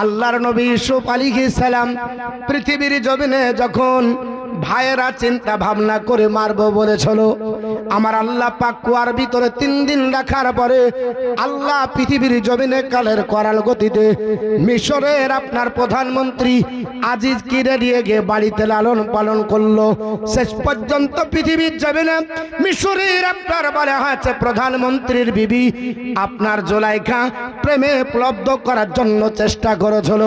আল্লাহর নবী ইউসুফ আলাইহিস সালাম পৃথিবীর জমিনে যখন ভাইয়েরা চিন্তা ভাবনা করে মারবো বলেছিল, আমার আল্লাহ পাক কুয়ার ভিতরে 3 দিন রাখার পরে আল্লাহ পৃথিবীর জমিনে কালের করাল গতিতে মিশরের আপনার প্রধানমন্ত্রী আজিজ কিরে নিয়ে গিয়ে বাড়িতে লালন পালন করলো। শেষ পর্যন্ত পৃথিবীর জমিনে মিশরের আপনার বলা হয়েছে প্রধানমন্ত্রীর বিবি আপনার জুলাইখা প্রেমে প্লব্ধ করার জন্য চেষ্টা করেছিল,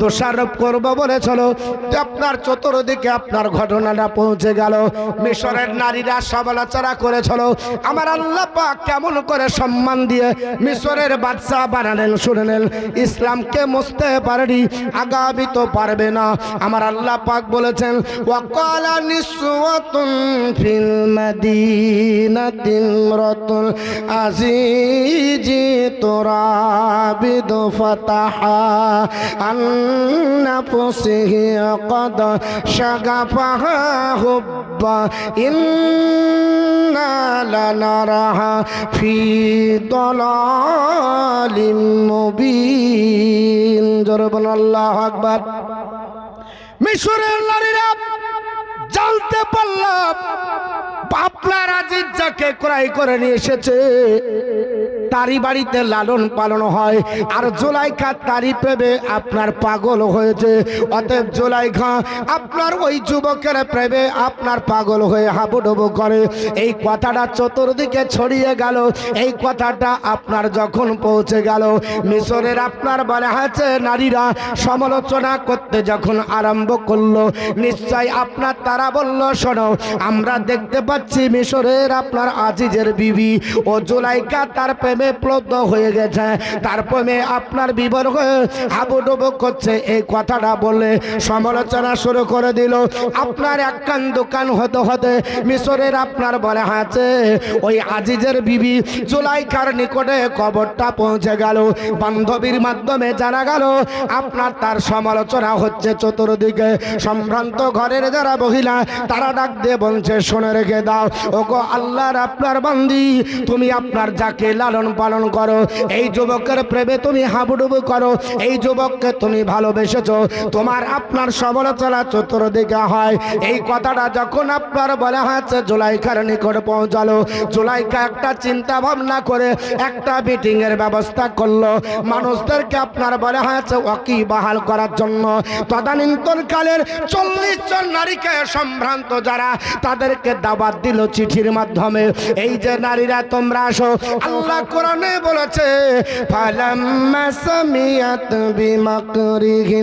দোষারোপ করবো বলেছিল। আপনার চতুর্দিকে আপনার ঘটনাটা পৌঁছে গেল। মিশরের নারীরা সমালোচনা করেছিল, আমার আল্লাহ পাক কেমন করে সম্মান দিয়ে মিশরের বাদশা বানালেন। শুনে নেন, ইসলামকে মুছতে পারেনি, আগামী তো পারবে না। আমার আল্লাহ পাক বলেছেন, ওয়াকালা নিসওয়াতুন ফিল মাদিনাতি ইমরাতুল আজিজি তুরাবিদু ফাতাহা আন্নাফসিহি قد شغفها حبا إنا لنراها في ضلال مبين জোরে আল্লাহু আকবার। মিশরের নারীরা জানতে পারল আপনার আজিজ যাকে ক্রয় করে নিয়ে এসেছে তারই বাড়িতে লালন পালন হয়, আর জুলাইখা তারই প্রেমে আপনার পাগল হয়েছে। অতএব জুলাইখা আপনার ওই যুবকের প্রেমে আপনার পাগল হয়ে হাবুডুবু করে। এই কথাটা চতুর্দিকে ছড়িয়ে গেল। এই কথাটা আপনার যখন পৌঁছে গেল, মিশরের আপনার বলা হয়েছে নারীরা সমালোচনা করতে যখন আরম্ভ করলো, নিশ্চয় আপনার তারা বলল, শোনো, আমরা দেখতে পাচ্ছি মিশরের আপনার আজিজের বিবি ও জুলাইখা তার প্রেমে প্লব্ধ হয়ে গেছে, তার প্রেমে আপনার বিবর হয়ে হাবুডুবু করছে। এই কথাটা বলে সমালোচনা শুরু করে দিল। আপনার এক কান দোকান হতে হতে মিশরের আপনার বলা আছে ওই আজিজের বিবি জুলাইখার নিকটে খবরটা পৌঁছে গেল। বান্ধবীর মাধ্যমে জানা গেল আপনার তার সমালোচনা হচ্ছে চতুর্দিকে। সম্ভ্রান্ত ঘরের যারা মহিলা তারা ডাক দিয়ে বলছে, শুনে রেখে দাও, ওগো আল্লাহর আপনার বান্দি, তুমি আপনার যাকে লালন পালন করো, এই যুবকের প্রেমে তুমি হাবুডুবু করো, এই যুবককে তুমি ভালোবেসেছো, তোমার আপনার সমালোচনা চতুর্দিকে হয়। এই কথাটা যখন আপনার বলা হয়েছে জুলাইখার নিকট পৌঁছালো, জুলাইখা একটা চিন্তা ভাবনা করে একটা মিটিং এর ব্যবস্থা করলো। মানুষদেরকে আপনার বলা হয়েছে ওয়াকি বাহাল করার জন্য। তদানীন্তন কালের 40 জন নারীকে সম্ভ্রান্ত যারা, তাদেরকে দাওয়াত দিল চিঠির মাধ্যমে, এই যে নারীরা তোমরা আসো। আল্লাহ কোরআনে বলেছে, ফালাম্মা সামিয়াত বিমাকরিহিন্না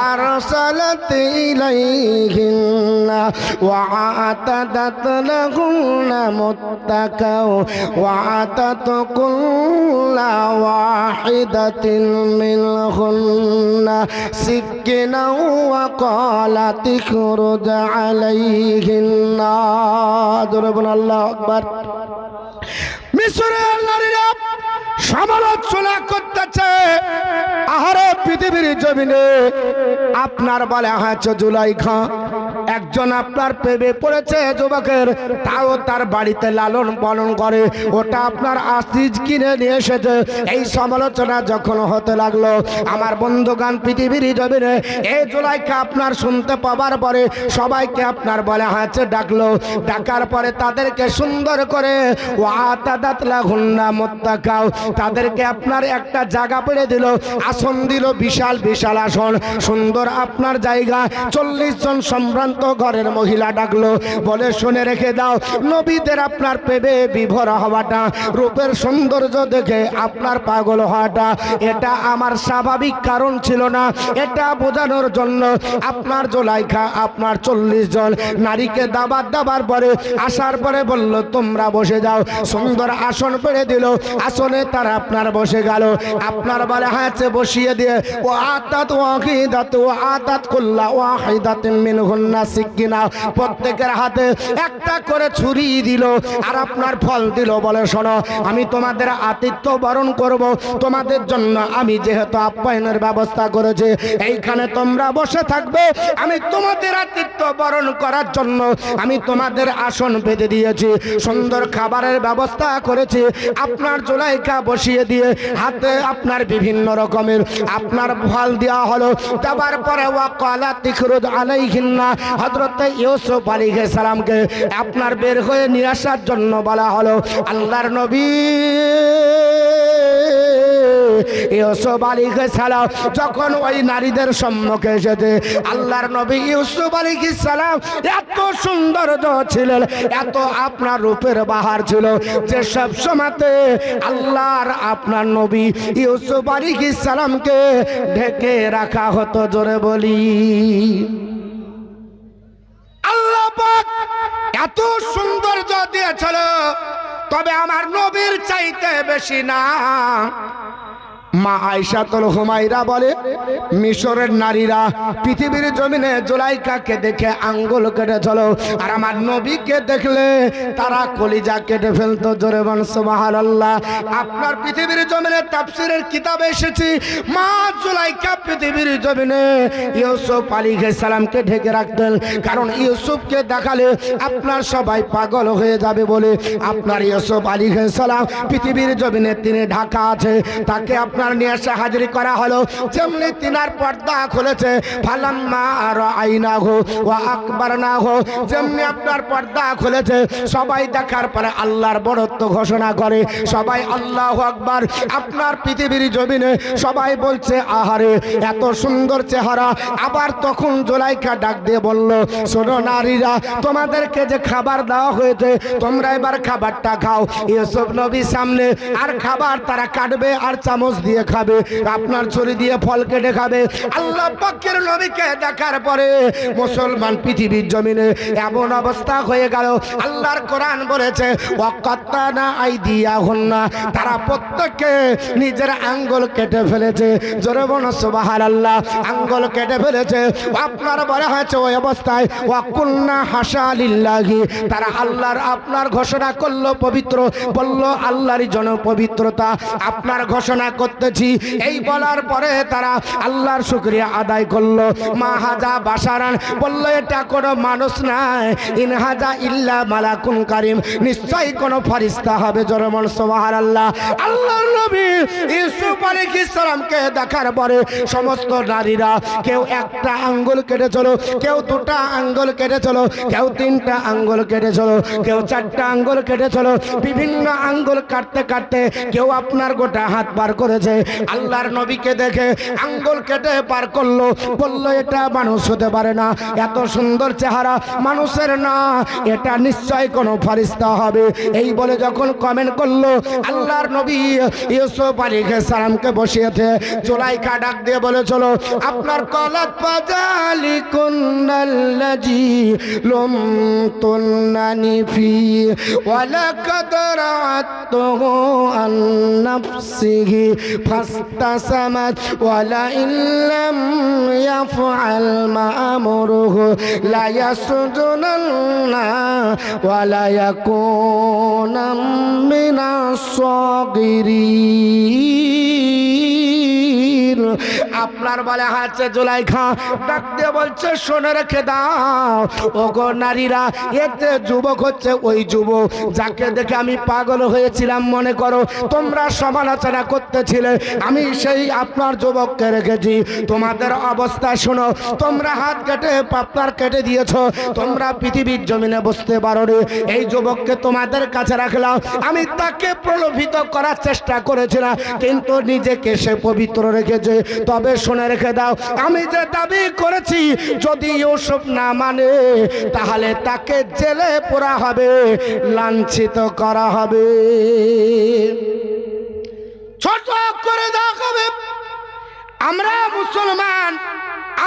আরসালাত ইলাইহিন্না ওয়া আতাদাত লাহুন্না মুত্তাকাও ওয়া আতাত কুল্লা ওয়াহিদাতিন মিনহুন্না সিককিনা ওয়া ক্বালাত ইখরুজ আলাইহিন্না। আল্লাহু আকবার। মিশরের নারীরা সমালোচনা করতেছে, আহারে পৃথিবীর জমিনে আপনার বলা হয়েছে জুলাইখা একজন আপনার প্রেমে পড়েছে যুবকের, তাও তার বাড়িতে লালন পালন করে, ওটা আপনার আজিজ কিনে নিয়ে এসেছে। এই সমালোচনা যখন হতে লাগলো, আমার বন্ধুগান পৃথিবীর জমিনে এই জুলাইখা আপনার শুনতে পাওয়ার পরে সবাইকে আপনার বলা হয়েছে ডাকলো। ডাকার পরে তাদেরকে সুন্দর করে ওয়াতাদাত লাহুন্না মুত্তাকাও, তাদেরকে আপনার একটা জায়গা পেড়ে দিল, আসন দিল, বিশাল বিশাল আসন, সুন্দর আপনার জায়গা। 40 জন সম্ভ্রান্ত ঘরের মহিলা ডাকলো, বলে শুনে রেখে দাও, নবীদের আপনার প্রেমে বিভোর হওয়াটা, রূপের সৌন্দর্য দেখে আপনার পাগল হওয়াটা, এটা আমার স্বাভাবিক কারণ ছিল না। এটা বোঝানোর জন্য আপনার জুলাইখা আপনার 40 জন নারীকে দাবাত দেওয়ার পরে আসার পরে বলল, তোমরা বসে যাও। সুন্দর আসন পেড়ে দিল, আসনে তারা আপনার বসে গেল। আপনার বলে হাতে বসিয়ে দিয়ে ও আতাত ওয়াহিদাত ও আতাত কুল্লা ওয়াহিদাতিন মিনহুন্না সাক্কিনা, প্রত্যেকের হাতে একটা করে ছুরি দিল আর আপনার ফল দিল, বলে শোনো আমি তোমাদের আতিথ্য বরণ করব, তোমাদের জন্য আমি যেহেতু আপ্যায়নের ব্যবস্থা করেছি এইখানে তোমরা বসে থাকবে, আমি তোমাদের আতিথ্য বরণ করার জন্য আমি তোমাদের আসন পেতে দিয়েছি, সুন্দর খাবারের ব্যবস্থা করেছি। আপনার জুলাইখা বসিয়ে দিয়ে হাতে আপনার বিভিন্ন রকমের আপনার ফল দেওয়া হলো। দেওয়ার পরে ওয়াকালা তিখরুজ আলাইহিন্না, হযরত ইউসুফ আলাইহিস সালামকে আপনার বের হয়ে নিয়ে আসার জন্য বলা হলো। আল্লাহর নবী ইউসুফ আলাইহিস সালাম যখন ওই নারীদের সম্মুখে এসেছে, আল্লাহর নবী ইউসুফ আলাইহিস সালাম এত সৌন্দর্য ছিলেন, এত আপনার রূপের বাহার ছিল যে সব সময়তে আল্লাহর আপনার নবী ইউসুফ আলাইহিস সালামকে ঢেকে রাখা হতো। জোরে বলি আল্লাহ পাক এত সৌন্দর্য দিয়েছিল, তবে আমার নবীর চাইতে বেশি না। মা আয়েশাতুল হুমায়রা বলে মিশরের নারীরা পৃথিবীর জমিনে জুলাইখাকে দেখে আঙ্গুল কেটে চলো, আর আমার নবীকে দেখলে তারা কলিজা কেটে ফেলতো। জোরে বল সুবহানাল্লাহ। আপনার পৃথিবীর জমিনে তাফসীরের কিতাবে এসেছে মা জুলাইখা পৃথিবীর জমিনে ইউসুফ আলাইহিস সালামকে ঢেকে রাখতেন, কারণ ইউসুফকে দেখালে আপনার সবাই পাগল হয়ে যাবে বলে আপনার ইউসুফ আলাইহিস সালাম পৃথিবীর জমিনে তিনি ঢাকা আছে, তাকে আপনার নিয়ে এসে হাজির করা হলো। যেমনি তিনার পর্দা খুলেছে ফালাম্মা রাআইনাহু ওয়া আকবারনাহু, যেমনি আপনার পর্দা খুলেছে সবাই দেখার পরে আল্লাহর বড়ত্ব ঘোষণা করে, সবাই আল্লাহু আকবার। আপনার পৃথিবীর জমিনে সবাই বলছে আহারে এত সুন্দর চেহারা। আবার তখন জুলাইখা ডাক দিয়ে বলল, শোনো নারীরা, তোমাদেরকে যে খাবার দেওয়া হয়েছে তোমরা এবার খাবারটা খাও। ইউসুফ নবী সামনে আর খাবার তারা কাটবে আর চামচ দিয়ে খাবে, আপনার ছুরি দিয়ে ফল কেটে খাবে। আল্লাহ পাকের নবীকে দেখার পরে মুসলমান পৃথিবীর জমিনে এমন অবস্থা হয়ে গেল। আল্লাহর কোরআন বলেছে ওয়াকাত্তানা আইদিয়াহুন্না, তারা প্রত্যেককে নিজের আঙ্গুল কেটে ফেলেছে। জোরে বলো সুবহানাল্লাহ। আঙ্গুল কেটে ফেলেছে। আপনার বলা হয়েছে ওই অবস্থায় ওয়াকুলনা হাসা লিল্লাহি, তারা আল্লাহর আপনার ঘোষণা করলো পবিত্র, বলল আল্লাহরই জন পবিত্রতা আপনার ঘোষণা করতেছি। এই বলার পরে তারা আল্লাহর শুকরিয়া আদায় করলো। মা হাজা বাশারান, বলল এটা কোনো মানুষ নাই, ইন হাজা ইল্লা মালাকুন কারীম, নিশ্চয়ই কোনো ফেরেশতা হবে। জোরে বল সুবহানাল্লাহ। আল্লাহর নবী ইউসুফ আলাইহিস সালামকে দেখার পরে সমস্ত নারীরা কেউ একটা আঙ্গুল কেটেছিল, কেউ দুটা আঙ্গুল কেটেছিল, কেউ তিনটা আঙ্গুল কেটেছিল, কেউ চারটা আঙ্গুল কেটেছিল। বিভিন্ন আঙ্গুল কাটতে কাটতে কেউ আপনার গোটা হাত পার করেছে। আল্লাহর নবীকে দেখে আঙ্গুল কেটে পার করলো, বলল এটা মানুষ হতে পারে না, এত সুন্দর চেহারা মানুষের না, এটা নিশ্চয় কোনো ফেরেশতা হবে। এই বলে যখন কমেন্ট করলো, আল্লাহর নবী ইউসুফ আলাইহিস সালামকে বসিয়েছে। জুলাইখা ডাক দিয়ে বলে চলো আপনার কলাত ফাজালিকুন্নাল্লাযী লুমতুন্নানি ফি ওয়ালাকাদ রাআতুহু আন নাফসিহি ফাস্তাসামাত ওয়ালা ইল্লাম ইয়াফআল মা আমরুহু লা ইয়াসজুনান্না ওয়ালা ইয়াকুনা মিনাস সাগিরিন। আপনার বলে হাতে জুলাইখা ডাক দিয়ে বলছে শুনে রেখে দাও ওগো নারীরা, এতে যুবক হচ্ছে ওই যুবক যাকে দেখে আমি পাগল হয়েছিলাম। মনে করো তোমরা সমালোচনা করতেছিলে, আমি সেই আপনার যুবককে রেখেছি। তোমাদের অবস্থা শোনো, তোমরা হাত কেটে আপনার কেটে দিয়েছ, তোমরা পৃথিবীর জমিনে বসতে পারো রে। এই যুবককে তোমাদের কাছে রাখলাম, আমি তাকে প্রলোভিত করার চেষ্টা করেছিলাম, কিন্তু নিজেকে সে পবিত্র রেখেছে। তবে শুনে রেখে দাও, আমি যে দাবি করেছি যদি ইউসুফ না মানে তাহলে তাকে জেলে পোড়া হবে, লাঞ্ছিত করা হবে, ছোট করে দেওয়া হবে। আমরা মুসলমান,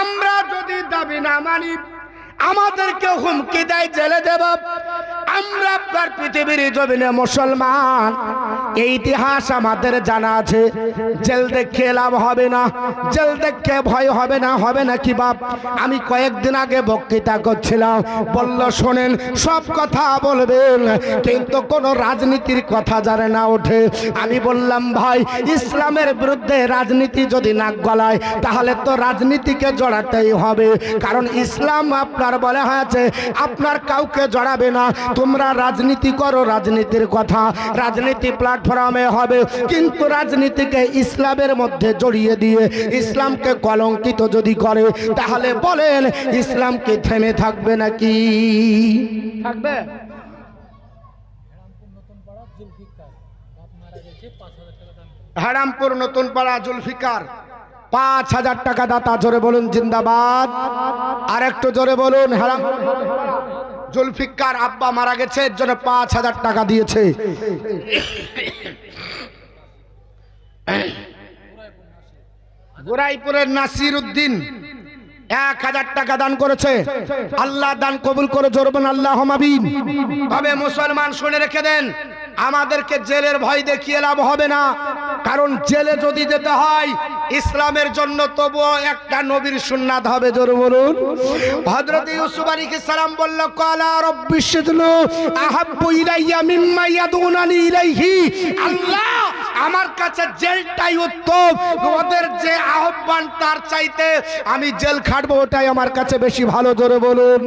আমরা যদি দাবি না মানি আমাদেরকে হুমকি দেয় জেলে দেব। আমরা আপনার পৃথিবীর জমিনে মুসলমান, এই ইতিহাস আমাদের জানা আছে। জেল দেখে লাভ হবে না, জেল দেখে ভয় হবে না। হবে না কি বাপ? আমি কয়েকদিন আগে বক্তৃতা করছিলাম, বলল শোনেন সব কথা বলবেন কিন্তু কোনো রাজনীতির কথা জানে না ওঠে। আমি বললাম ভাই, ইসলামের বিরুদ্ধে রাজনীতি যদি নাক গলায় তাহলে তো রাজনীতিকে জড়াতেই হবে, কারণ ইসলাম আপনার বলা হয়েছে আপনার কাউকে জড়াবে না। তোমরা রাজনীতি করো, রাজনীতির কথা রাজনীতি প্ল্যাটফর্মে হবে, কিন্তু রাজনীতিকে ইসলামের মধ্যে জড়িয়ে দিয়ে ইসলামকে কলঙ্কিত যদি করে তাহলে বলেন ইসলাম কি থেমে থাকবে নাকি? থাকবে? হারামপুর নতুন পাড়া জুলফিকার ৫,০০০ টাকা দাতা, জোরে বলুন জিন্দাবাদ। আর একটু জোরে বলুন। হারামপুর জুলফিকার আব্বা মারা গেছে, এর জন্য ৫,০০০ টাকা দিয়েছে। গোরাইপুরের নাসির উদ্দিন ১,০০০ টাকা দান করেছে। আল্লাহ দান কবুল করে, জোরে বলুন আল্লাহুম্মা আমিন। তবে মুসলমান শুনে রেখে দেন, আমাদেরকে জেলের ভয় দেখিয়ে লাভ হবে না, কারণ জেলে যদি যেতে হয় ইসলামের জন্য তবুও একটা নবীর সুন্নাত হবে। জোরে বলুন। হযরত ইউসুফ আলাইহিস সালাম বলল ক্বালা রাব্বিশ সিজনু আহাব্বু ইলাইয়া মিম্মা ইয়াদুনানি ইলাইহি। আল্লাহ, আমার কাছে জেলটাই উত্তম, ওদের যে আহ্বান তার চাইতে আমি জেল খাটবো ওটাই আমার কাছে বেশি ভালো। জোরে বলুন।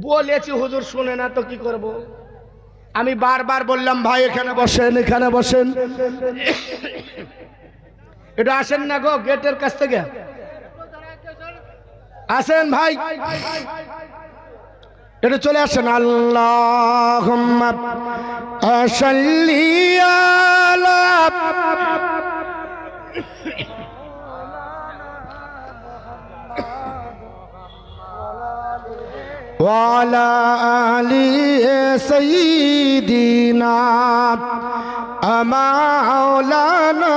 বলেছি হুজুর শুনে না তো কি করব? আমি বারবার বললাম ভাই এখানে বসেন, এখানে বসেন। এটা আসেন না গো, গেটের কাছ থেকে আসেন ভাই, এটা চলে আসেন। আল্লাহুম্মা সাল্লি আলা ওয়ালা আলি সাইয়্যিদিনা মাওলানা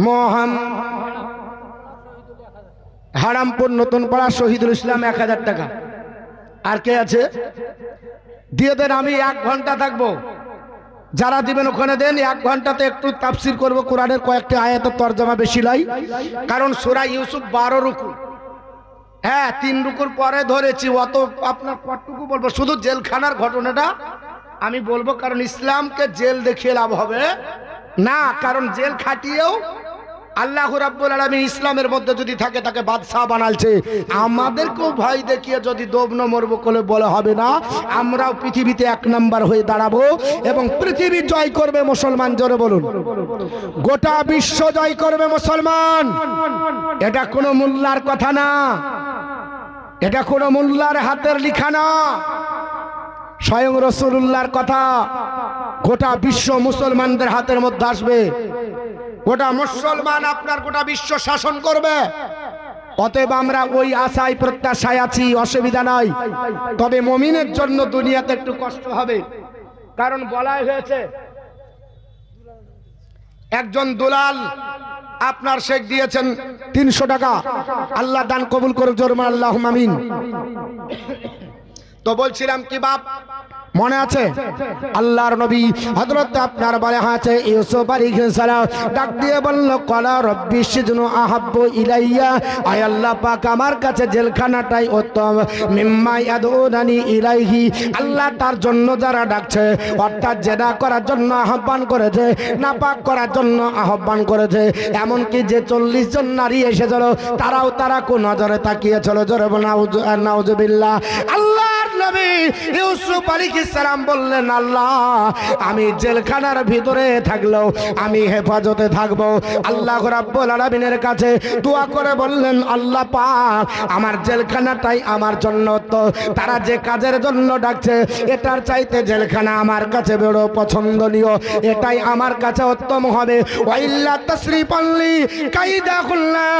মুহাম্মদ। হারামপুর নতুন পাড়া শহীদুল ইসলাম ১,০০০ টাকা। আর কে আছে? দিয়ে দেন, আমি ১ ঘন্টা থাকবো। যারা দিবেন ওখানে দেন। ১ ঘন্টাতে একটু তাফসীর করব, কোরআনের কয়েকটি আয়াতের তরজমা বেশি লাই, কারণ সূরা ইউসুফ ১২ রুকু, হ্যাঁ ৩ রুকুর পরে ধরেছি। অত আপনার কতটুকু বলবো, শুধু জেলখানার ঘটনাটা আমি বলবো, কারণ ইসলামকে জেল দেখিয়ে লাভ হবে না, কারণ জেল খাটিয়েও আল্লাহ রাব্বুল আলামিন ইসলামের মধ্যে যদি থাকে তাকে বাদশাহ বানালছে। আমাদেরকেও ভয় দেখিয়ে যদি দোবন মরবো বলে বলা হবে না, আমরাও পৃথিবীতে ১ নাম্বার হয়ে দাঁড়াবো এবং পৃথিবী জয় করবে মুসলমান। জোরে বলুন। গোটা বিশ্ব জয় করবে মুসলমান। এটা কোনো মোল্লার কথা না, এটা কোনো মোল্লার হাতের লেখা না, স্বয়ং রাসূলুল্লাহর কথা। গোটা বিশ্ব মুসলমানদের হাতের মধ্যে আসবে, গোটা মুসলমান আপনার গোটা বিশ্ব শাসন করবে। অতএব আমরা ওই আশায় প্রত্যাশায় আছি, অসুবিধা নাই। তবে মুমিনের জন্য দুনিয়াতে একটু কষ্ট হবে, কারণ বলাই হয়েছে একজন দুলাল আপনার শেখ দিয়েছেন ৩০০ টাকা। আল্লাহ দান কবুল করুক, জোরে বলুন আল্লাহুম্মা আমিন। তো বলছিলাম কি বাপ, মনে আছে আল্লাহর নবী হযরত আপনার বলে আছে ইউসুফ আলাইহিস সালাম ডাক দিয়ে বলল ক্বালা রাব্বিশ সিজনু আহাব্বু ইলাইয়া, আয় আল্লাহ পাক আমার কাছে জেলখানাটাই উত্তম, মিম্মা ইয়াদুনানি ইলাইহি। আল্লাহ তার জন্য যারা ডাকছে, অর্থাৎ জেনা করার জন্য আহ্বান করেছে, নাপাক করার জন্য আহ্বান করেছে, এমনকি যে ৪০ জন নারী এসেছিল তারাও তারা কোন নজরে তাকিয়েছিল। জোরে নাউজুবিল্লাহ। আল্লাহর নবী ইউসুফ আলাইহিস সালাম বললেন আল্লাহ আমি জেলখানার ভিতরে থাকলেও আমি হেফাজতে থাকবো। আল্লাহ রাব্বুল আলামিনের কাছে দোয়া করে বললেন আল্লাহ পাক আমার জেলখানাটাই আমার জন্য তো, তারা যে কাজের জন্য ডাকছে এটার চাইতে জেলখানা আমার কাছে বড় পছন্দনীয়, এটাই আমার কাছে উত্তম হবে। ওয়াইল্লা তাসরিফাল্লি কাইদাকুল্লাহ।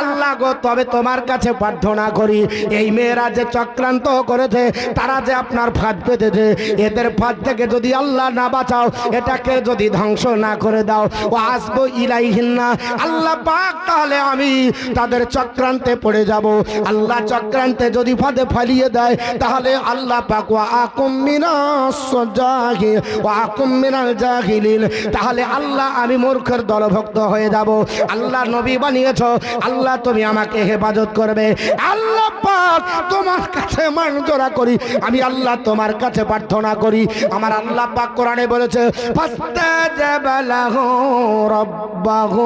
আল্লাহ গো তবে তোমার কাছে প্রার্থনা করি এই মেয়েরা যে চক্রান্ত করেছে তারা যে আপনার ফাঁদ পেতেছে, এদের ফাঁদ থেকে যদি আল্লাহ না বাঁচাও, এটাকে যদি ধ্বংস না করে দাও, ও আসবো ইলাইহিন্না, আল্লাহ পাক তাহলে আমি তাদের চক্রান্তে পড়ে যাব। আল্লাহ চক্রান্তে যদি ফাঁদে ফালিয়ে দেয়, তাহলে আল্লাহ পাক ওয়া আকুম মিনাস জাহিল ওয়া আকুম মিনাল জাহিলিন, তাহলে আল্লাহ আমি মূর্খের দলভুক্ত হয়ে যাব। আল্লাহ নবী বানিয়েছো, আল্লাহ তুমি আমাকে হেফাজত করবে। আল্লাহ পাক তোমার কাছে মান জোড়া করি, আমি আল্লাহ তোমার কাছে প্রার্থনা করি। আমার আল্লাহ পাক কোরআনে বলেছে ফাস্তাজাবা লাহু রাব্বাহু,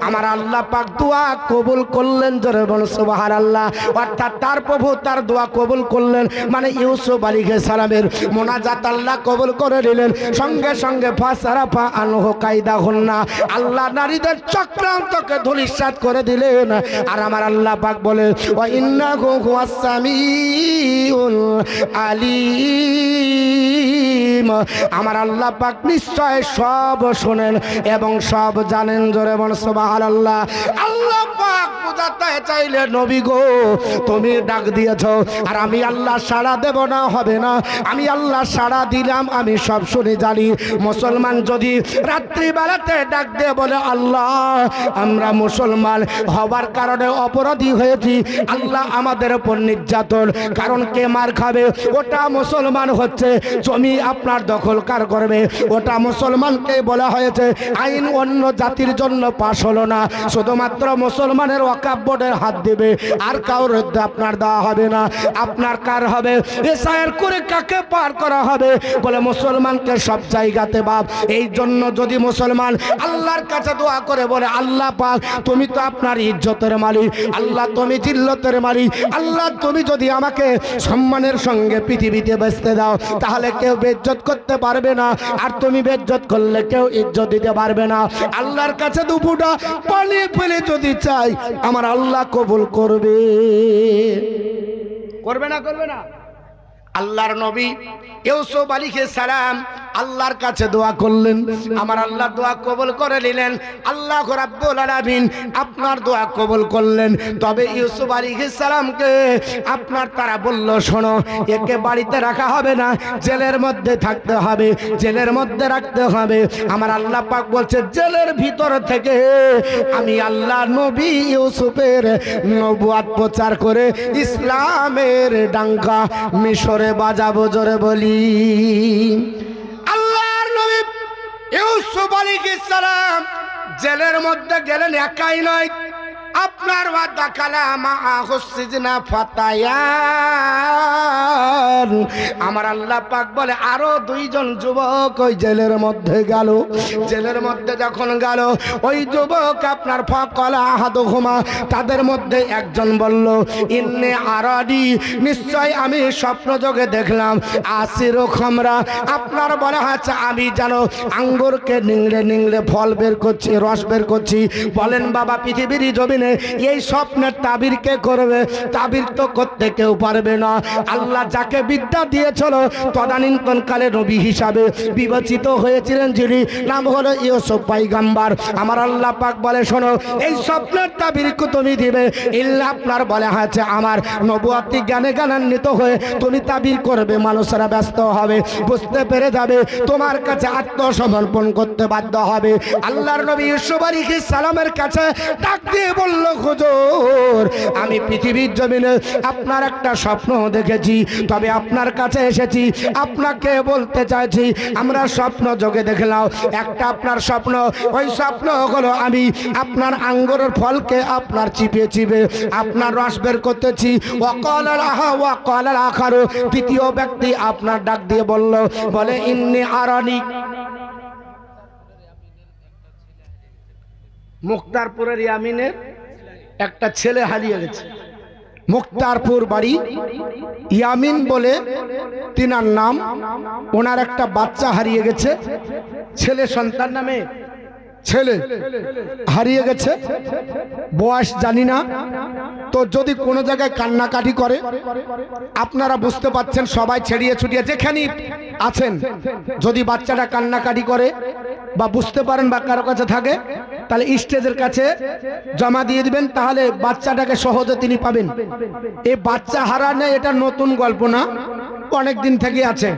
আমার আল্লাহ পাক দোয়া কবুল করলেন, জোরে বলুন সুবহানাল্লাহ। অর্থাৎ তার প্রভু তার দোয়া কবুল করলেন, মানে ইউসুফ আলাইহিস সালামের মোনাজাত আল্লাহ কবুল করে নিলেন। সঙ্গে সঙ্গে ফাসারাফা আনহু কাইদাহুন্না, আল্লাহ নারীদের চক্রান্তকে ধূলিসাৎ করে দিলেন। আর আমার আল্লাহ পাক বলে ওয়া ইন্নাহু হুয়াস সামিউল আলিম, আমার আল্লাহ পাক নিশ্চয় সব শোনেন এবং সব জানেন, জোরে বলুন সুবহানাল্লাহ। আল্লাহ পাক বুঝাতে চাইলে নবী গো তুমি ডাক দিয়েছো, আর আমি আল্লাহ সাড়া দেব না হবে না, আমি আল্লাহ সাড়া দিলাম, আমি সব শুনে জানি। মুসলমান যদি রাত্রিবেলাতে ডাক দিয়ে বলে আল্লাহ আমরা মুসলমান হবার কারণে অপরাধী হয়েছি, আল্লাহ আমাদের উপর নির্যাতন, কারণ কে মার খাবে, ওটা মুসলমান হচ্ছে জমি আপনার দখল কার করবে, ওটা মুসলমানকে বলা হয়েছে। আইন অন্য জাতির জন্য পাশ হলো না, শুধুমাত্র মুসলমানের ওয়াকফ বোর্ডের হাত দেবে, আর কারোর আপনার দেওয়া হবে না। আপনার কার হবে, এসআইআর করে কাকে পার করা হবে, বলে মুসলমানকে সব জায়গাতে বাপ। এই জন্য যদি মুসলমান আল্লাহর কাছে দোয়া করে বলে আল্লাহ পাক তুমি তো আপনার ইজ্জতের মালিক, আল্লাহ তুমি জিল্লতের মালিক, আল্লাহ তুমি যদি আমাকে সম্মানের সঙ্গে পৃথিবীতে বেচতে দাও, তাহলে কেউ বেজ্জত করতে পারবে না, আর তুমি বেজ্জত করলে কেউ ইজ্জত দিতে পারবে না। আল্লাহর কাছে দুপুটা পানি ফেলে যদি চাই, আমার আল্লাহ কবুল করবে, করবে না করবে না। আল্লাহর নবী ইউসুফ আলাইহিস সালাম আল্লাহর কাছে দোয়া করলেন, আমার আল্লাহ দোয়া কবুল করে নিলেন। আল্লাহ রাব্বুল আলামিন আপনার দোয়া কবুল করলেন। তবে ইউসুফ আলাইহিস সালামকে আপনার তারা বলল শোনো, একে বাড়িতে রাখা হবে না, জেলের মধ্যে থাকতে হবে, জেলের মধ্যে রাখতে হবে। আমার আল্লাহ পাক বলছে জেলের ভিতর থেকে আমি আল্লাহ নবী ইউসুফের নবুয়ত প্রচার করে ইসলামের ডাঙ্কা মিশরে বাজাবো, জোরে বলি। আল্লাহর নবী ইউসুফ আলাইহিস সালাম জেলের মধ্যে গেলেন, একাই নয়, আপনার ওয়াদা কালামা আহুসিজনা ফাতায়ান, আমার আল্লাহ পাক বলে আরো দুইজন যুবক ওই জেলের মধ্যে গেল। জেলের মধ্যে যখন গেল, ওই যুবক আপনার ফাকালা আহাদুহুমা, তাদের মধ্যে একজন বলল ইন্নে আরাদি, নিশ্চয় আমি স্বপ্ন যোগে দেখলাম, আসিরু খামরা, আপনার বলা হচ্ছে আমি জানো আঙ্গুরকে নিংড়ে নিংড়ে ফল বের করছি, রস বের করছি। বলেন বাবা পৃথিবীর জমিনে এই স্বপ্নের তাবির কে করবে? তাবির তো করতে কেউ পারবে না। আল্লাহ যাকে বিদ্যা দিয়েছিল তদানীন্তন কালে নবী হিসাবে বিবেচিত হয়েছিলেন যিনি, নাম হলো ইউসুফ পয়গম্বর। আমার আল্লাহ পাক বলে শোনো, এই স্বপ্নের তাবির কে তুমি দিবে, ইল্লা আপনার বলে আছে আমার নবুয়তি জ্ঞানে জ্ঞানান্বিত হয়ে তুমি তাবির করবে, মানুষেরা ব্যস্ত হবে, বুঝতে পেরে যাবে, তোমার কাছে আত্মসমর্পণ করতে বাধ্য হবে। আল্লাহর নবী ইউসুফ আলাইহিস সালামের কাছে ডাক দিয়ে বলল হুজুর আমি পৃথিবীর জমিনে আপনার একটা স্বপ্ন দেখেছি, তবে আপনার কাছে এসেছি, আপনাকে বলতে চাইছি আমরা স্বপ্ন যোগে দেখলাম একটা আপনার স্বপ্ন, ওই স্বপ্ন হলো আমি আপনার আঙ্গুরের ফলকে আপনার চিপে চিপে আপনার রস বের করতেছি। তৃতীয় ব্যক্তি আপনার ডাক দিয়ে বলল, বলে ইন্নি আরানি, মুক্তারপুরের ইয়ামিনের একটা ছেলে হারিয়ে গেছে। মুক্তারপুর বাড়ি, ইয়ামিন বলে তিনার নাম, ওনার একটা বাচ্চা হারিয়ে গেছে, ছেলে সন্তান নামে ছেলে হারিয়ে গেছে, বয়স জানি না। তো যদি কোনো জায়গায় কান্নাকাটি করে, আপনারা বুঝতে পাচ্ছেন সবাই ছেড়িয়ে ছুটিয়ে যেখানে আছেন, যদি বাচ্চাটা কান্নাকাটি করে বা বুঝতে পারেন বা কারো কাছে থাকে, তাহলে স্টেজের কাছে জমা দিয়ে দিবেন, তাহলে বাচ্চাটাকে সহজে তিনি পাবেন। এই বাচ্চা হারানো এটা নতুন গল্প না, অনেক দিন থেকে আছে,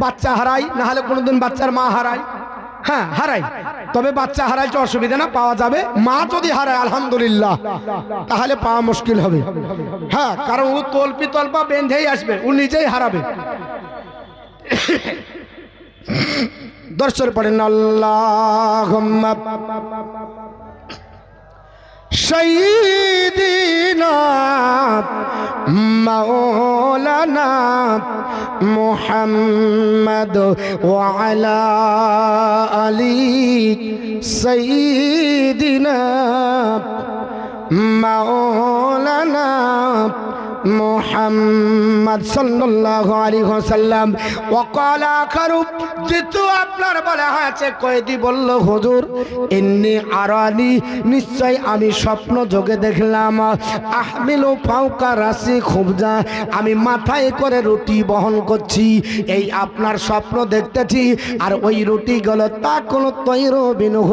বাচ্চা হারাই, না হলে কোনোদিন বাচ্চার মা হারাই। হ্যাঁ হারাই, তবে বাচ্চা হারাইতে অসুবিধা না, পাওয়া যাবে। মা যদি হারায় আলহামদুলিল্লাহ, তাহলে পাওয়া মুশকিল হবে। হ্যাঁ, কারণ ও তল্পা বেঁধেই আসবে, ও নিজেই হারাবে। দর্শন পড়েন আল্লাহুম্মা সাইয়্যিদিনা মাওলানা মুহাম্মদ ওয়া আলা আলি সাইয়্যিদিনা মাওলানা মুহাম্মদ সাল্লাল্লাহু আলাইহি ওয়াসাল্লাম। ওয়াকাল আখারু, যেহেতু আপনার বলা হয়েছে, কয়েদি বলল হুজুর ইন্নী আরানি, নিশ্চয় আমি স্বপ্ন যোগে দেখলাম, আহমিলু ফাওকা রাসি খুবজা, আমি মাথায় করে রুটি বহন করছি। এই আপনার স্বপ্ন দেখতেছি, আর ওই রুটি গুলো তা কোনো তৈর বিনুহ,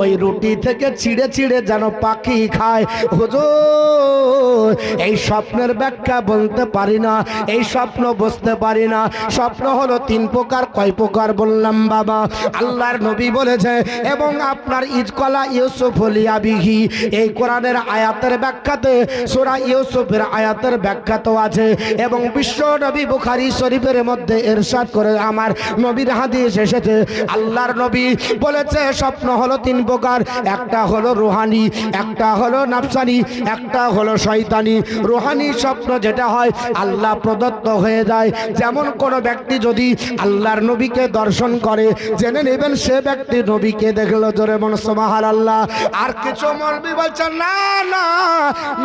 ওই রুটি থেকে ছিঁড়ে ছিঁড়ে যেন পাখি খায়। হুজুর এই স্বপ্নের ব্যাখ্যা বলতে পারি না, এই স্বপ্ন বুঝতে পারি না। স্বপ্ন হলো তিন প্রকার। কয় প্রকার বললাম বাবা? আল্লাহর নবী বলেছে, এবং আপনার ইজকলা ইউসুফ লিয়াবিহি, এই কোরআনের আয়াতের ব্যাখ্যাতে, সূরা ইউসুফের আয়াতের ব্যাখ্যাতেও আছে। এবং বিশ্ব নবী বুখারী শরীফের মধ্যে ইরশাদ করে, আমার নবীর হাদিস এসেছে, আল্লাহর নবী বলেছে স্বপ্ন হলো তিন প্রকার। একটা হলো রুহানি, একটা হলো নাফসানি, একটা হলো শয়তানি। রুহানি স্বপ্ন যেটা হয় আল্লাহ প্রদত্ত হয়ে যায়। যেমন কোনো ব্যক্তি যদি আল্লাহর নবীকে দর্শন করে, জেনে নেবেন সে ব্যক্তি নবীকে দেখলো। জোরে বলুন সুবহানাল্লাহ। আর কিছু মৌলবি বলছেন না না,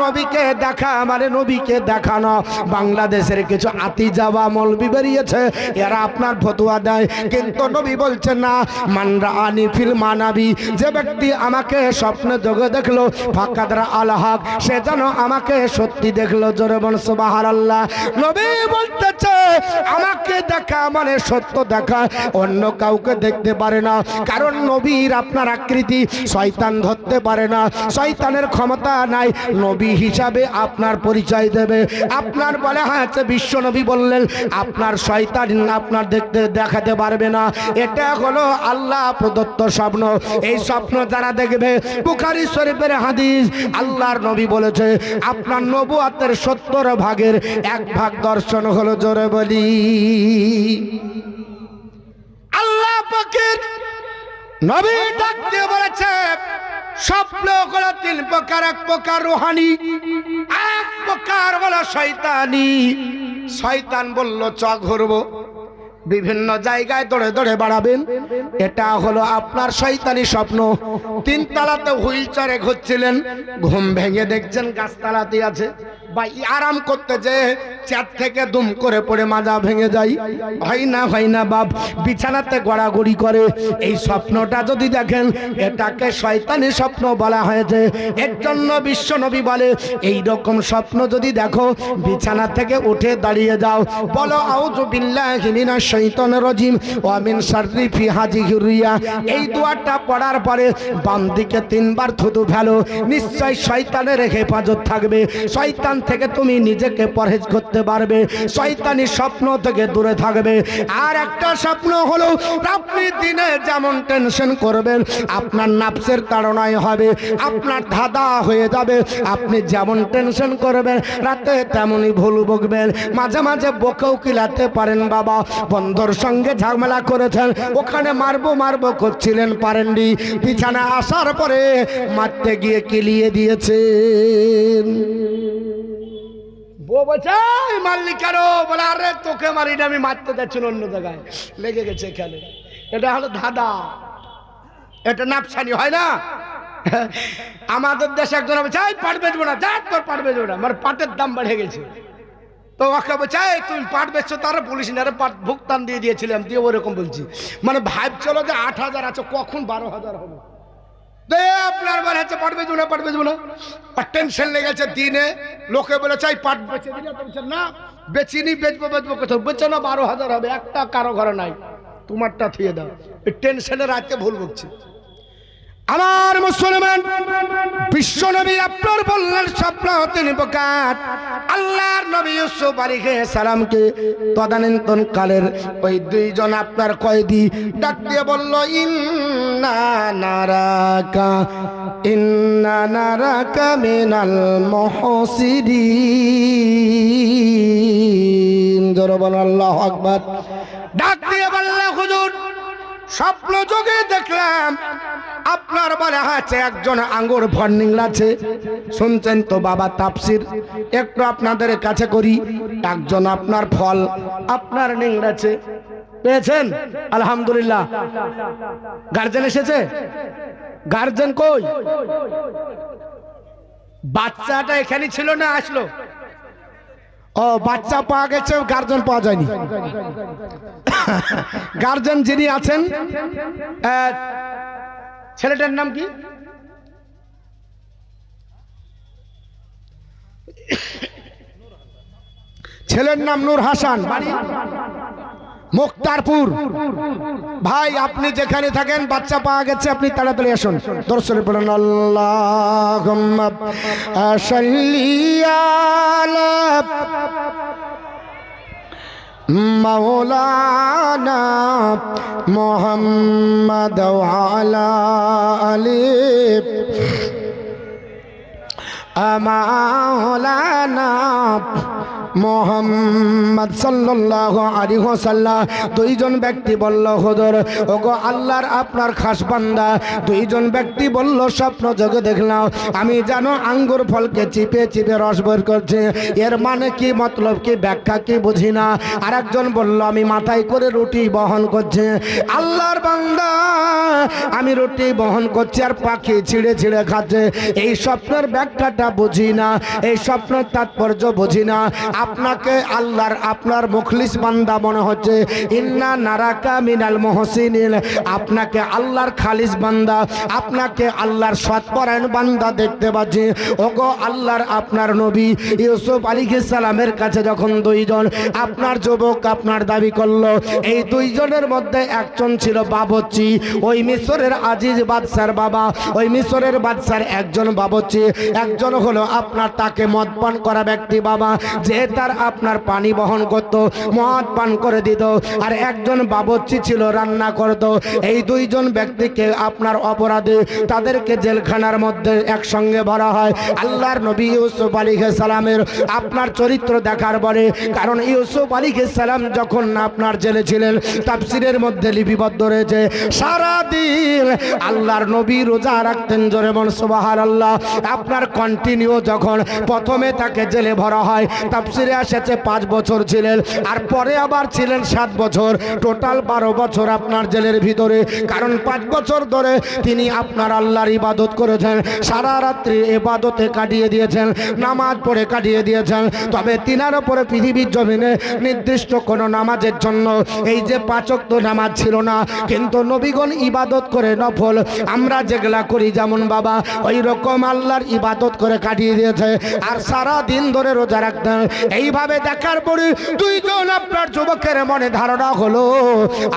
নবীকে দেখা মানে নবীকে দেখানো। বাংলাদেশের কিছু আতি যাওয়া মৌলবি বেরিয়েছে, এরা আপনার ফতোয়া দেয়, কিন্তু নবী বলছেন না, মান রাআনি ফিল মানাবি, যে ব্যক্তি আমাকে স্বপ্নে যোগে দেখলো, ফাকাদ রাআল হক, সে যেন আমাকে সত্যি দেখলো। জোরে বলুন সুবহানাল্লাহ। নবী বলতেছে আমাকে দেখা মানে সত্য দেখা, অন্য কাউকে দেখতে পারে না। কারণ নবীর আপনার আকৃতি শয়তান ধরতে পারে না, শয়তানের ক্ষমতা নাই নবী হিসাবে আপনার পরিচয় দেবে। আপনার বলা হয়েছে, বিশ্ব নবী বললেন আপনার শয়তান আপনার দেখাতে পারবে না। এটা হলো আল্লাহ প্রদত্ত স্বপ্ন। এই স্বপ্ন যারা দেখবে, বুখারী শরীফের হাদিস, আল্লাহর নবী বলেছে আপনার নবুয়তের 70 ভাগের 1 ভাগ দর্শন হলো। জোরে বলি আল্লাহ পাকের নবী ডাক দিয়ে বলেছে স্বপ্ন হলো 3 প্রকার। 1 প্রকার রুহানি, 1 প্রকার হলো শয়তানি। শয়তান বলল চ ঘুরবো, বিভিন্ন জায়গায় দৌড়ে দৌড়ে বাড়াবেন, এটা হলো আপনার শয়তানি স্বপ্ন। 3 তলাতে হুইল চেয়ারে ঘুরছিলেন, ঘুম ভেঙে দেখছেন গাছতলাতে আছে, বা আরাম করতে যে চেয়ার থেকে দুম করে পড়ে মাজা ভেঙে যায়। হয় না বাপ, বিছানাতে গড়াগড়ি করে। এই স্বপ্নটা যদি দেখেন, এটাকে শয়তানি স্বপ্ন বলা হয়েছে। এর জন্য বিশ্ব নবী বলে এই রকম স্বপ্ন যদি দেখো, বিছানা থেকে উঠে দাঁড়িয়ে যাও, বলো আউযু বিল্লাহি মিনাশ শাইতানির রাজিম ওয়া মিন শাররি ফি হাযিহির রিয়া। এই দোয়াটা পড়ার পরে বাম দিকে 3 বার থুতু ফেলো, নিশ্চয় শয়তানের হেফাজত থাকবে। শয়তান থেকে তুমি নিজেকে পরহেজ করতে পারবে, শয়তানি স্বপ্ন থেকে দূরে থাকবে। আর একটা স্বপ্ন হলো, আপনি দিনে যেমন টেনশন করবেন, আপনার নাফসের তাড়নায় হবে, আপনার ধাঁধা হয়ে যাবে। আপনি যেমন টেনশন করবেন, রাতে তেমনই ভুল বকবেন। মাঝে মাঝে বকেও কিলাতে পারেন। বাবা বন্ধুর সঙ্গে ঝামেলা করেছেন, ওখানে মারবো করছিলেন, পারেননি, বিছানা আসার পরে মারতে গিয়ে কিলিয়ে দিয়েছেন। বউ বলছে মারলি কেন? বলে আরে তোকে মারি না, আমি মারতে যাচ্ছিল অন্য জায়গায়, লেগে গেছে এখানে। এটা হলো ধাঁধা, এটা নাফসানি, হয় না? আমাদের দেশে একজন বলছে পাট বেচবো না, যা তোর পাট বেচবো না, আমার পাটের দাম বেড়ে গেছে। তো ওকে বলছে তুমি পাট বেচছো, তারা পুলিশ না, পাট ভুগতান দিয়ে দিয়েছিলাম, দিয়ে ওরকম বলছি। মানে ভাবছিল যে 8,000 আছে, কখন 12,000 হবে। আপনার বলে হচ্ছে পাট বেচবো না, টেনশন লেগেছে। দিনে লোকে বলে চাই পাট বেচে দিলে, না বেচিনি, বেচবো কোথাও, বেচে না 12,000 হবে, একটা কারো ঘরে নাই, তোমারটা থুয়ে দাও। এই টেনশনে রাতে ভুল বকছি। আমার মুসলমান, বিশ্ব বিশ্বনবী আপনার বললেন স্বপ্ন 3 প্রকার। আল্লাহর নবী ইউসুফ আলাইহিস সালামকে তদানীন্তন কালের ওই 2 জন আপনার কয়েদি ডাক দিয়ে বলল, ইন্না নারাকা মিনাল মুহসিনিন। জোরে বলেন আল্লাহু আকবার। ডাক দিয়ে বলল, হুজুর স্বপ্ন যোগে দেখলাম আপনার বলে আছে একজন আঙ্গুর ফল নিংড়াছে। শুনছেন তো বাবা তাফসীর, একটু আপনাদের কাছে করি। একজন আপনার ফল আপনার নিংড়াছে, পেয়েছেন? আলহামদুলিল্লাহ। গার্জেন এসেছে? গার্জেন কই? বাচ্চাটা এখানে ছিল না আসলো? ও বাচ্চা পাওয়া গেছে, গার্জেন পাওয়া যায়নি। গার্জেন যিনি আছেন, ছেলেটার নাম কি? ছেলের নাম নূর হাসান, বাড়ি মুক্তারপুর। ভাই আপনি যেখানে থাকেন বাচ্চা পাওয়া গেছে, আপনি তাড়াতাড়ি আসুন। দর্শনে পড়েন আল্লাহুম্মা সাল্লি আলা মাওলানা মুহাম্মদ ওয়া আলা আলি মাওলানা মুহাম্মদ সাল্লাল্লাহু আলাইহি ওয়াসাল্লাম। 2 জন ব্যক্তি বলল, হুজুর ওগো আল্লাহর আপনার খাস বান্দা। 2 জন ব্যক্তি বলল, স্বপ্ন যোগে দেখলাম আমি জানো আঙ্গুর ফলকে চিপে চিপে রস বের করছে। এর মানে কি, মতলব কি, ব্যাখ্যা কি বুঝি না। আর একজন বলল, আমি মাথায় করে রুটি বহন করছে। আল্লাহর বান্দা আমি রুটি বহন করছি আর পাখি ছিঁড়ে ছিঁড়ে খাচ্ছে। এই স্বপ্নের ব্যাখ্যাটা বুঝি না, এই স্বপ্নের তাৎপর্য বুঝি না। আপনাকে আল্লাহর আপনার মুখলিস বান্দা মনে হচ্ছে। ইন্না নারাকা মিনাল মুহসিনিন, আপনাকে আল্লাহর খালিস বান্দা, আপনাকে আল্লাহর সৎপরায়ণ বান্দা দেখতে পাচ্ছি। ওগো আল্লাহর আপনার নবী ইউসুফ আলাইহিস সালামের কাছে যখন 2 জন আপনার যুবক আপনার দাবি করলো, এই 2 জনের মধ্যে একজন ছিল বাবুর্চি, ওই মিশরের আজিজ বাদশার বাবা। ওই মিশরের বাদশার একজন বাবুর্চি, একজন হলো আপনার তাকে মদ পান করা ব্যক্তি বাবা, যে তার আপনার পানি বহন করত, মদ পান করে দিত। আর একজন বাবুর্চি ছিল, রান্না করত। এই 2 জন ব্যক্তিকে আপনার অপরাধে তাদেরকে জেলখানার মধ্যে একসঙ্গে ভরা হয়। আল্লাহর নবী ইউসুফ আলাইহিস সালামের আপনার চরিত্র দেখার পরে, কারণ ইউসুফ আলাইহিস সালাম যখন আপনার জেলে ছিলেন তাফসীরের মধ্যে লিপিবদ্ধ রয়েছে, সারা দিন আল্লাহর নবী রোজা রাখতেন। জোরে বল সুবহানাল্লাহ। আপনার কন্টিনিউ যখন প্রথমে তাকে জেলে ভরা হয়, তাফসীরে এসেছে 5 বছর ছিলেন, আর পরে আবার ছিলেন 7 বছর, টোটাল 12 বছর আপনার জেলের ভিতরে। কারণ 5 বছর ধরে তিনি আপনার আল্লাহর ইবাদত করেছেন, সারা রাত্রি ইবাদতে কাটিয়ে দিয়েছেন, নামাজ পড়ে কাটিয়ে দিয়েছেন। তবে তিনার উপরে পৃথিবীর জমিনে নির্দিষ্ট কোনো নামাজের জন্য এই যে 5 ওয়াক্ত নামাজ ছিল না, কিন্তু নবীগণ ইবাদত করে নফল আমরা যেগুলা করি যেমন বাবা, ওই রকম আল্লাহর ইবাদত করে কাটিয়ে দিয়েছে। আর সারা দিন ধরে রোজা রাখতেন। এইভাবে দেখার পরে 2 জন আপনার যুবকের মনে ধারণা হলো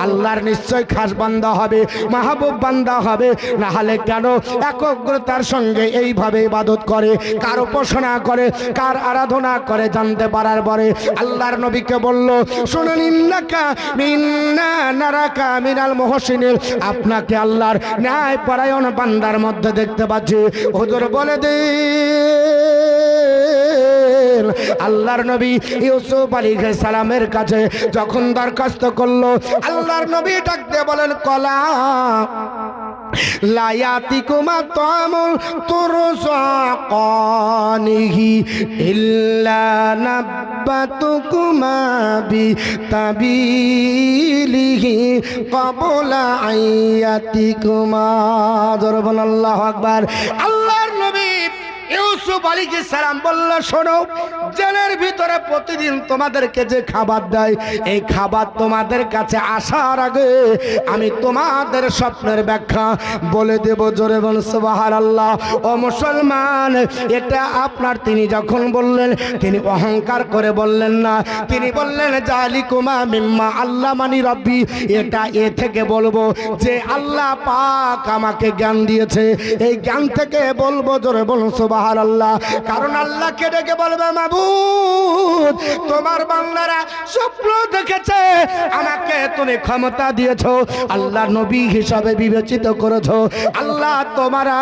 আল্লাহর নিশ্চয় খাস বান্দা হবে, মাহবুব বান্দা হবে, না হলে কেন একগ্রতার সঙ্গে এইভাবে ইবাদত করে, কার উপাসনা করে, কার আরাধনা করে। জানতে পারার পরে আল্লাহর নবীকে বলল, শুনুন, ইন্নাকা মিন্না নারাকা মিনাল মুহসিনিন, আপনাকে আল্লাহর ন্যায় পরায়ণ বান্দার মধ্যে দেখতে পাচ্ছি। হুজুর বলে দে। আল্লাহর নবী ইউসুফ আলাইহিস সালামের কাছে যখন দরখাস্ত করলো, আল্লাহর নবী ডাক দিয়ে বলেন, কলা লা ইয়াতিকুমা তা'আমুন তুরযাকানিহি ইল্লা নাব্বাতুকুমা বিতাবিলিহি ক্বাবলা আইয়াতিকুমা। জোরে বলেন আল্লাহু আকবার। আল্লাহর নবী ইউসুফ আলাইহিস সালাম বলল, শোনো, জেলের ভিতরে প্রতিদিন তোমাদেরকে যে খাবার দেয়, এই খাবার তোমাদের কাছে আসার আগে আমি তোমাদের স্বপ্নের ব্যাখ্যা বলে দেব। জোরে বল সুবহানাল্লাহ। ও মুসলমান, এটা আপনার তিনি যখন বললেন, তিনি অহংকার করে বললেন না, তিনি বললেন জালিকুমা মিম্মা আল্লামানি রাব্বি। এটা এ থেকে বলবো যে আল্লাহ পাক আমাকে জ্ঞান দিয়েছে, এই জ্ঞান থেকে বলবো। জোরে বলুন সুবহানাল্লাহ। কারণ আল্লাহকে ডেকে বলবে মাবুদ, তোমার বান্দারা স্বপ্ন দেখেছে, আমাকে তুমি ক্ষমতা দিয়েছো, আল্লাহ নবী হিসাবে বিবেচিত করেছো। আল্লাহ তোমারা,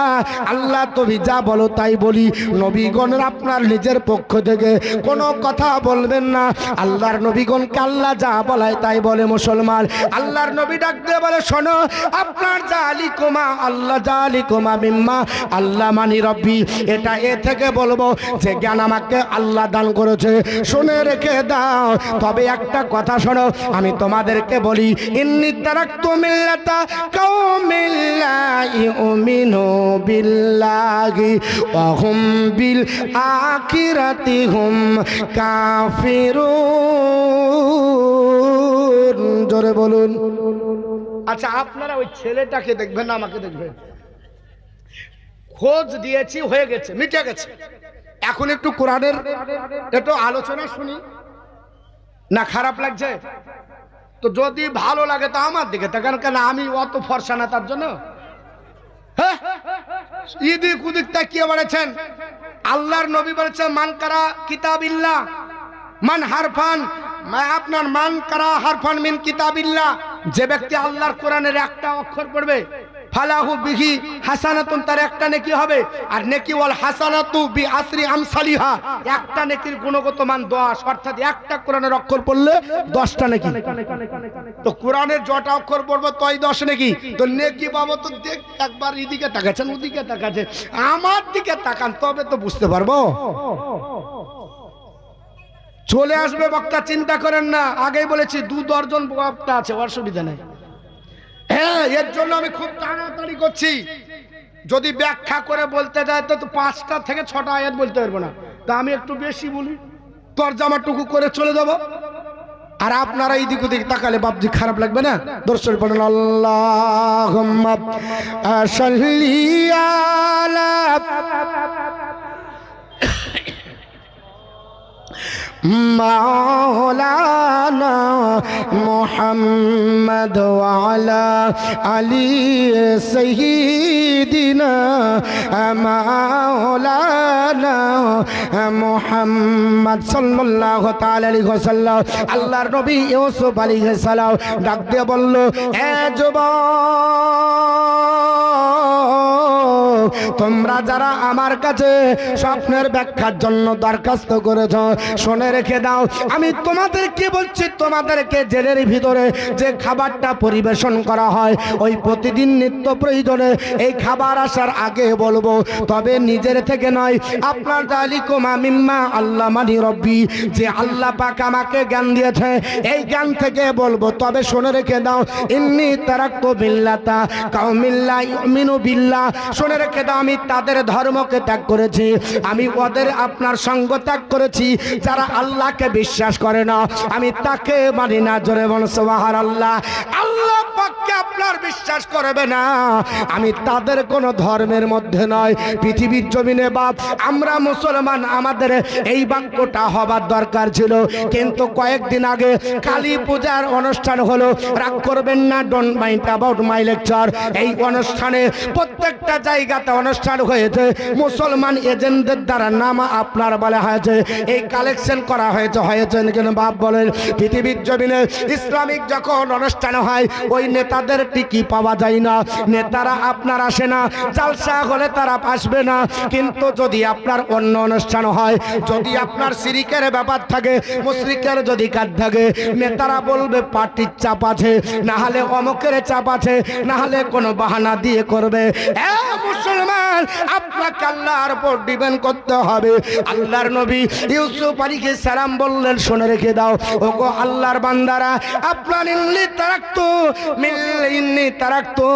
আল্লাহ তুমি যা বলো তাই বলি। নবীগণের আপনার নিজের পক্ষ থেকে কোনো কথা বলবেন না। আল্লাহর নবীগণকে আল্লাহ যা বলায় তাই বলে। মুসলমান, আল্লাহর নবী ডাক দিয়ে বলে শোনো, আপনার জালিকুমা আল্লাহ জালিকুমা মিম্মা আল্লাহ মানি রব্বি, এটা এ থেকে বলবো যে জ্ঞান আমাকে আল্লাহ দান করেছে, শুনে রেখে দাও। তবে একটা কথা শোনো, আমি তোমাদেরকে বলি, ইন্নী তারাকতু মিল্লাতা কাওমিন লা ইউমিনু বিল্লাহি ওয়া হুম বিল আখিরাতি হুম কাফিরুন। জোরে বলুন। আচ্ছা, আপনারা ওই ছেলেটাকে দেখবেন না আমাকে দেখবেন? খোঁজ দিয়েছি, হয়ে গেছে, মিটে গেছে। এখন একটু কোরআনের একটু আলোচনা শুনি না? খারাপ লাগছে তো যদি ভালো লাগে তো আমার দিকে তাকান, কেন আমি অত ফর্সা না তার জন্য। হ্যাঁ, ইদিক উদিক তাকিয়ে বলেছেন, আল্লাহর নবী বলেছেন মান কারা কিতাবিল্লাহ মান হারফান, আপনার মান কারা হারফান মিন কিতাবিল্লাহ, যে ব্যক্তি আল্লাহর কোরআনের একটা অক্ষর পড়বে ফালাহু বিহি হাসানাতুন, তার একটা নেকি হবে। আর নেকি ওয়াল হাসানাতু বি আসরি আমসালিহা, একটা নেকির গুণগত মান 10, অর্থাৎ একটা কোরআনের অক্ষর পড়লে 10টা নেকি। তো কোরআনের যটা অক্ষর পড়বে তই 10 নেকি। তো নেকি বাবা তো দেখ, একবার এদিকে তাকাচ্ছেন ওদিকে তাকাচ্ছেন, আমার দিকে তাকান, তবে তো বুঝতে পারবো। চলে আসবে বক্তা, চিন্তা করেন না। আগেই বলেছি 2 দর্জন বক্তা আছে, অসুবিধা নেই। হ্যাঁ, এর জন্য আমি খুব তাড়াতাড়ি করছি। যদি ব্যাখ্যা করে বলতে যায় তো 5টা থেকে 6টা আয়াত বলতে পারবো না, তা আমি একটু বেশি বলি, তরজামাটুকু করে চলে যাব। আর আপনারা এই দিক ওদিক তাকালে বাপজি খারাপ লাগবে না? দর্শন পড়েন আল্লাহুম্মা সাল্লি আলা মাওলানা মুহাম্মদ ওয়া আলা আলি সাইয়্যিদিনা মাওলানা মুহাম্মদ সাল্লাল্লাহু তাআলা আলাইহি ওয়াসাল্লাম। আল্লাহর নবী ইউসুফ আলাইহিস সালাম ডাক দিয়ে বলল, এ যুবক, তোমরা যারা আমার কাছে স্বপ্নের ব্যাখ্যার জন্য দরখাস্ত করেছ, শুনে রেখে দাও। আমি তোমাদেরকে বলছি, তোমাদেরকে জেলের ভিতরে যে খাবারটা পরিবেশন করা হয়, ওই প্রতিদিন নিত্য প্রয়োজনে এই খাবার আসার আগে বলবো, তবে নিজের থেকে নয়। আপনার জালিকুমা মিম্মা আল্লাহ মানি রব্বি, যে আল্লাহ পাক আমাকে জ্ঞান দিয়েছে, এই জ্ঞান থেকে বলবো। তবে শুনে রেখে দাও, ইন্নী তারাকতু বিল্লাতা কাওমিন লা ইউমিনু বিল্লাহ, শুনে রেখে দাও, আমি তাদের ধর্মকে ত্যাগ করেছি, আমি ওদের আপনার সঙ্গ ত্যাগ করেছি। যারা আল্লাহকে বিশ্বাস করে না, আমি তাকে মানি না। জোরে বল সুবহানাল্লাহ। আল্লাহ পাককে আপনার বিশ্বাস করবে না, আমি তাদের কোন ধর্মের মধ্যে নয়। পৃথিবীর জমিনে বাপ আমরা মুসলমান, আমাদের এই বাক্যটা হবার দরকার ছিল, কিন্তু কয়েকদিন আগে কালী পূজার অনুষ্ঠান হলো। রাগ করবেন না, don't mind about my lecture. এই অনুষ্ঠানে প্রত্যেকটা জায়গাতে অনুষ্ঠান হয়েছে, মুসলমান এজেন্টদের দ্বারা নাম আপনার বলা হয়েছে, এই কালেকশন করা হয়েছে কেন বাপ বলেন? পৃথিবীর জমিনে ইসলামিক যখন অনুষ্ঠান হয়, ওই নেতাদের টিকি পাওয়া যায় না, নেতারা আপনার আসে না, জালসা হলে তারা আসবে না। কিন্তু যদি আপনার অন্য অনুষ্ঠান হয়, যদি আপনার শিরিকের ব্যাপার থাকে, মুশরিকের যদি কাজ থাকে, নেতারা বলবে পার্টির চাপ আছে, না হলে অমকের চাপ আছে, না হলে কোনো বাহানা দিয়ে করবে। মুসলমান, আপনাকে আমাকে আল্লাহর উপর ডিপেন্ড করতে হবে। আল্লাহর নবী ইউসুফ আলাইহিস সালাম বললেন, শুনে রেখে দাও ওগো আল্লাহর বান্দারা, আপনার ইন্নী তারাকতু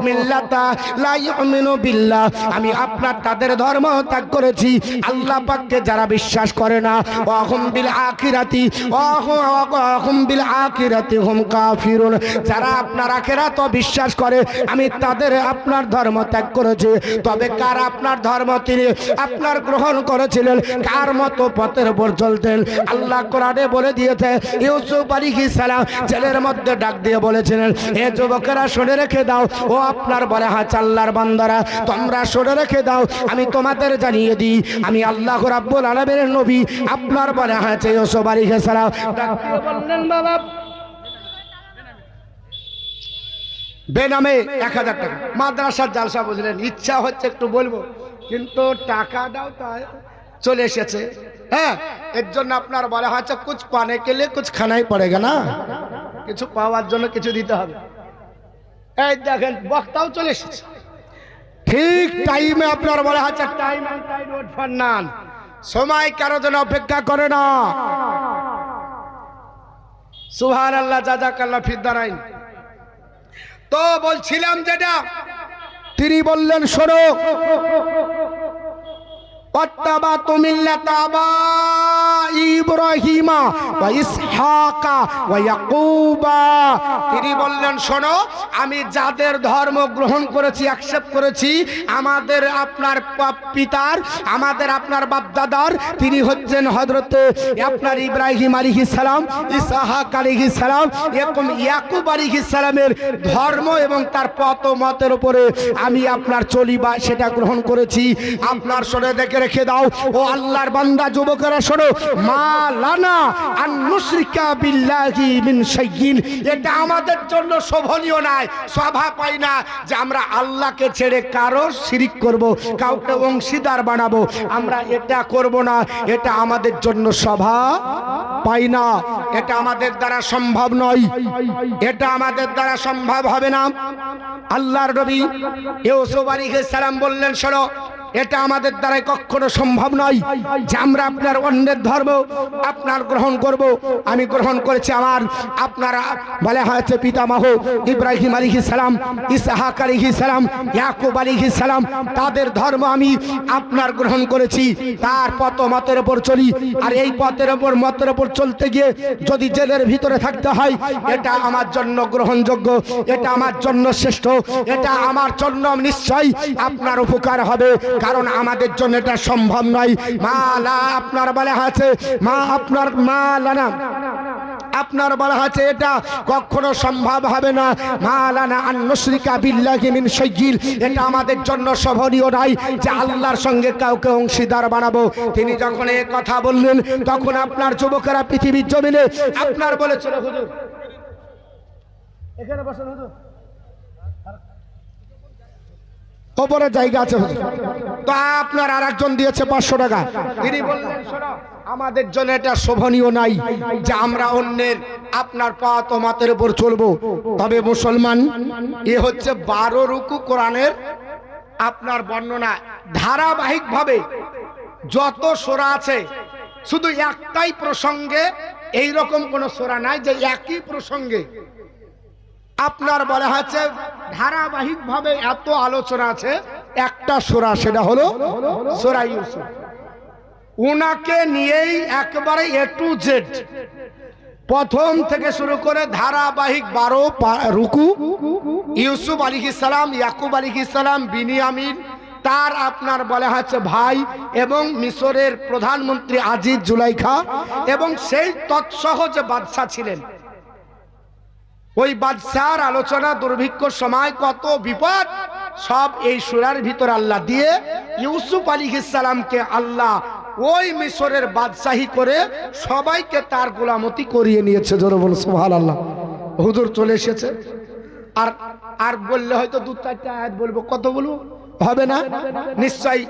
মিল্লাতা লা ইউমিনু বিল্লাহ, আমি আপনার তাদের ধর্ম ত্যাগ করেছি আল্লাহ পাককে যারা বিশ্বাস করে না, ওয়াহুম বিল আখিরাতি ওয়াহুম বিল আখিরাতি হুম কাফিরুন, যারা আপনার আখিরাত বিশ্বাস করে আমি তাদের আপনার ধর্ম ত্যাগ করেছি। তবে কার আপনার ধর্ম তিনি আপনার গ্রহণ করেছিলেন, কার মতো পথের উপর চলতেন? আল্লাহ কোরআনে বলে দিয়েছে, ইউসুফ আলাইহিস সালাম জেলের মধ্যে ডাক দিয়ে বলেছিলেন, এ যুবকেরা শুনে রেখে দাও, ও আপনার বলে হাত আল্লাহর বান্দারা তোমরা শুনে রেখে দাও, আমি তোমাদের জানিয়ে দিই আমি আল্লাহ রাব্বুল আলামিনের নবী। আপনার বলে হাত ইউসুফ আলাইহিস সালাম ডাক দিয়ে বললেন, বাবা বেনামে 1000 টাকা মাদ্রাসার জালসা, বুঝলেন, ইচ্ছা হচ্ছে একটু বলবো কিন্তু টাকা দাও তাই চলে এসেছে। হ্যাঁ, এর জন্য আপনার বলা হচ্ছে কুছ পানে কে লিয়ে কুছ খানাই পড়েগা না, কিছু পাওয়ার জন্য কিছু দিতে হবে। এই দেখেন বক্তাও চলে এসেছে ঠিক টাইমে, আপনার বলা হচ্ছে time and time wait for none, সময় কারো জন্য অপেক্ষা করে না। সুবহানাল্লাহ, জাযাকাল্লাহ ফিদ দারাইন। তো বলছিলাম যেটা তিনি বললেন, শোনো ওয়াত্তাবাতু মিল্লাতা ইব্রাহিমা ওয়া ইসহাকা ওয়া ইয়াকুবা, তিনি বললেন শোনো আমি যাদের ধর্ম গ্রহণ করেছি, অ্যাকসেপ্ট করেছি, আমাদের আপনার পিতার আমাদের আপনার বাপদাদার, তিনি হচ্ছেন হযরতে আপনার ইব্রাহিম আলাইহিস সালাম, ইসহাক আলাইহিস সালাম এবং ইয়াকুব আলাইহিস সালামের ধর্ম এবং তার পথ মতের উপরে আমি আপনার চলি বা সেটা গ্রহণ করেছি। আপনার শুনে দেখে রেখে দাও ও আল্লাহর বান্দা যুবকেরা, শোনো মা লানা আন নুশরিকা বিল্লাহি মিন শাইইন, এটা আমাদের জন্য শোভনীয় নয়, শোভা পাই না যে আমরা আল্লাহকে ছেড়ে কারো শিরিক করব, কাউকে অংশীদার বানাবো, আমরা এটা করব না, এটা আমাদের জন্য শোভা পাই না, এটা আমাদের দ্বারা সম্ভব নয়, এটা আমাদের দ্বারা সম্ভব হবে না। আল্লাহর নবী ইউসুফ আলাইহিস সালাম বললেন, শোনো এটা আমাদের দ্বারাই কখনো সম্ভব নয় যে আমরা আপনার অন্যের ধর্ম আপনার গ্রহণ করব। আমি গ্রহণ করেছি আমার আপনারা বলে হয়েছে পিতামহ ইব্রাহিম আলাইহিস সালাম, ইসহাক আলাইহিস সালাম, ইয়াকুব আলাইহিস সালাম, তাদের ধর্ম আমি আপনার গ্রহণ করেছি, তার পথ মতের উপর চলি। আর এই পথের উপর মতের উপর চলতে গিয়ে যদি জেলের ভিতরে থাকতে হয়, এটা আমার জন্য গ্রহণযোগ্য, এটা আমার জন্য শ্রেষ্ঠ, এটা আমার জন্য নিশ্চয়ই আপনার উপকার হবে, কারণ আমাদের জন্য এটা সম্ভব নয়। মালা আপনার বলা আছে, মা আপনার মালানা আপনার বলা আছে এটা কখনো সম্ভব হবে না। মালানা আন নুশরিকা বিল্লাহি মিন শাইইন, এটা আমাদের জন্য শোভনীয় নয় যে আল্লাহর সঙ্গে কাউকে অংশীদার বানাবো। তিনি যখন এই কথা বললেন তখন আপনার যুবকেরা পৃথিবীর জমিনে আপনার বলেছিল, হুজুর এখানে বসেন, হুজুর ওপরে জায়গা আছে, তো আপনার আর একজন দিয়েছে 500 টাকা। তিনি বললেন শোনো আমাদের জন্য এটা শোভনীয় নাই যে আমরা অন্যের আপনার পথ ও মতের উপর চলবো। তবে মুসলমান এ হচ্ছে 12 রুকু কোরআনের আপনার বর্ণনা, ধারাবাহিকভাবে যত সূরা আছে শুধু একটাই প্রসঙ্গে, এই রকম কোন সূরা নাই যে একই প্রসঙ্গে আপনার বলা হচ্ছে ধারাবাহিকভাবে এত আলোচনা আছে। একটা সূরা, সেটা হলো সূরা ইউসুফ, উনাকে নিয়েই একেবারে এ টু জেড প্রথম থেকে শুরু করে ধারাবাহিক 12 রুকু, ইউসুফ আলাইহিস সালাম, ইয়াকুব আলাইহিস সালাম, বিনিয়ামিন তার আপনার বলা হচ্ছে ভাই এবং মিশরের প্রধানমন্ত্রী আজিজ জুলাইখা এবং সেই তৎসহ যে বাদশা ছিলেন, ওই বাদশার আলোচনা, দুর্ভিক্ষ সময় কত বিপদ, সব এই সূরার ভিতর আল্লাহ দিয়ে ইউসুফ আলাইহিস সালামকে আল্লাহ ওই মিশরের বাদশাহী করে সবাইকে তার গোলামতি করিয়ে নিয়েছে। জোরে বল সুবহানাল্লাহ। হুজুর চলে এসেছে, আর আর বললে হয়তো 2-4টা আয়াত বলবো, কত বলবো হবে না নিশ্চয়ই।